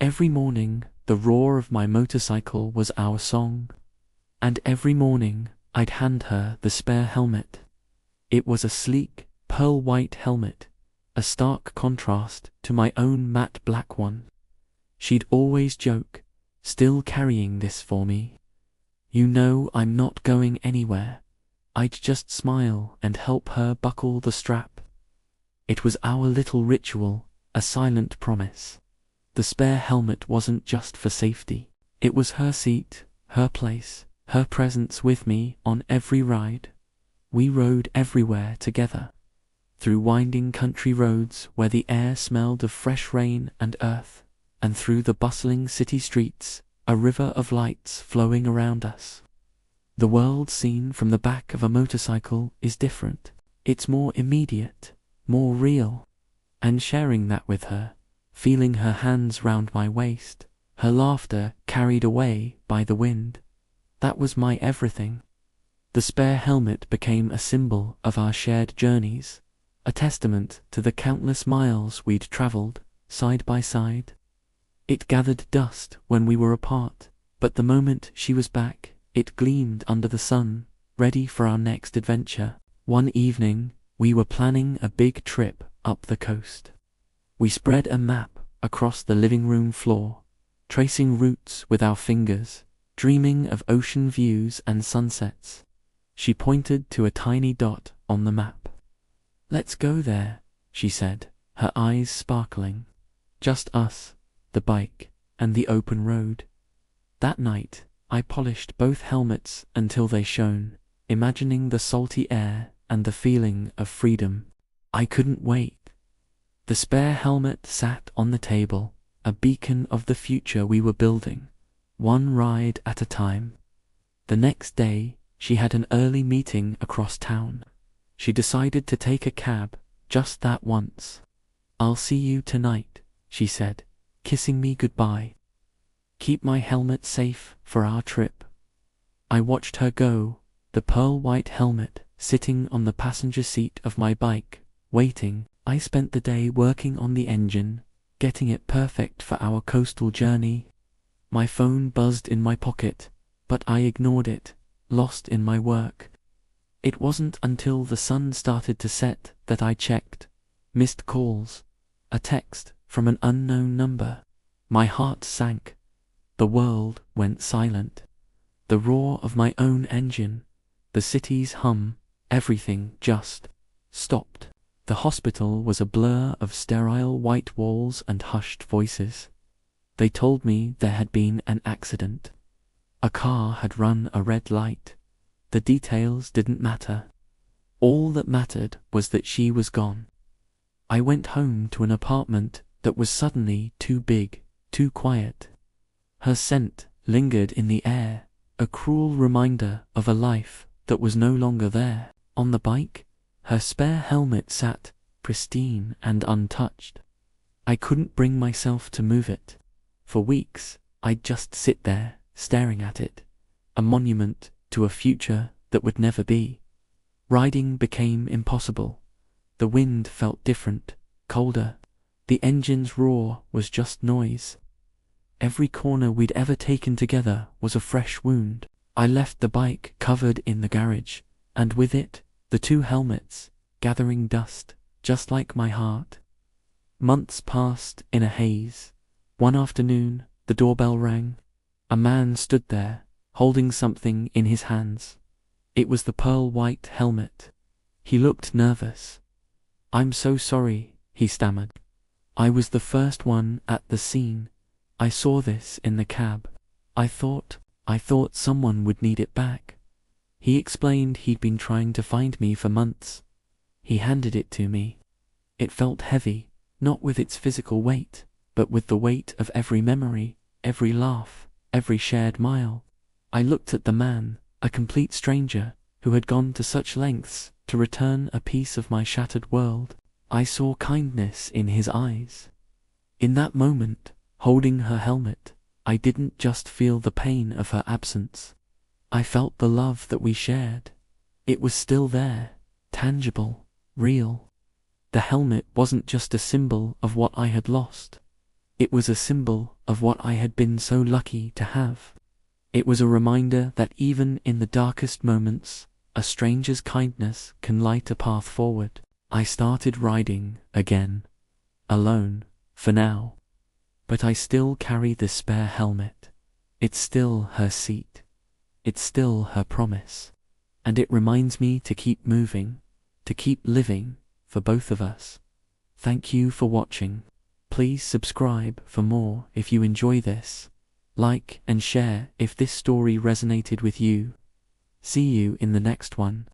Every morning, the roar of my motorcycle was our song. And every morning, I'd hand her the spare helmet. It was a sleek, pearl-white helmet, a stark contrast to my own matte black one. She'd always joke, still carrying this for me. "You know I'm not going anywhere." I'd just smile and help her buckle the strap. It was our little ritual, a silent promise. The spare helmet wasn't just for safety. It was her seat, her place, her presence with me on every ride. We rode everywhere together. Through winding country roads where the air smelled of fresh rain and earth, and through the bustling city streets, a river of lights flowing around us. The world seen from the back of a motorcycle is different. It's more immediate, more real. And sharing that with her, feeling her hands round my waist, her laughter carried away by the wind, that was my everything. The spare helmet became a symbol of our shared journeys, a testament to the countless miles we'd traveled, side by side. It gathered dust when we were apart, but the moment she was back, it gleamed under the sun, ready for our next adventure. One evening, we were planning a big trip up the coast. We spread a map across the living room floor, tracing routes with our fingers, dreaming of ocean views and sunsets. She pointed to a tiny dot on the map. "Let's go there," she said, her eyes sparkling. Just us, the bike, and the open road. That night, I polished both helmets until they shone, imagining the salty air and the feeling of freedom. I couldn't wait. The spare helmet sat on the table, a beacon of the future we were building, one ride at a time. The next day, she had an early meeting across town. She decided to take a cab, just that once. "I'll see you tonight," she said, kissing me goodbye. "Keep my helmet safe for our trip." I watched her go, the pearl-white helmet sitting on the passenger seat of my bike, waiting. I spent the day working on the engine, getting it perfect for our coastal journey. My phone buzzed in my pocket, but I ignored it, lost in my work. It wasn't until the sun started to set that I checked. Missed calls, a text from an unknown number. My heart sank. The world went silent. The roar of my own engine, the city's hum, everything just stopped. The hospital was a blur of sterile white walls and hushed voices. They told me there had been an accident. A car had run a red light. The details didn't matter. All that mattered was that she was gone. I went home to an apartment that was suddenly too big, too quiet. Her scent lingered in the air, a cruel reminder of a life that was no longer there. On the bike, her spare helmet sat, pristine and untouched. I couldn't bring myself to move it. For weeks, I'd just sit there, staring at it, a monument to a future that would never be. Riding became impossible. The wind felt different, colder. The engine's roar was just noise. Every corner we'd ever taken together was a fresh wound. I left the bike covered in the garage, and with it, the two helmets, gathering dust, just like my heart. Months passed in a haze. One afternoon, the doorbell rang. A man stood there, holding something in his hands. It was the pearl-white helmet. He looked nervous. "I'm so sorry," he stammered. "I was the first one at the scene. I saw this in the cab. I thought someone would need it back." He explained he'd been trying to find me for months. He handed it to me. It felt heavy, not with its physical weight, but with the weight of every memory, every laugh, every shared mile. I looked at the man, a complete stranger, who had gone to such lengths to return a piece of my shattered world. I saw kindness in his eyes. In that moment, holding her helmet, I didn't just feel the pain of her absence. I felt the love that we shared. It was still there, tangible, real. The helmet wasn't just a symbol of what I had lost. It was a symbol of what I had been so lucky to have. It was a reminder that even in the darkest moments, a stranger's kindness can light a path forward. I started riding again, alone, for now. But I still carry this spare helmet. It's still her seat. It's still her promise. And it reminds me to keep moving, to keep living for both of us. Thank you for watching. Please subscribe for more if you enjoy this. Like and share if this story resonated with you. See you in the next one.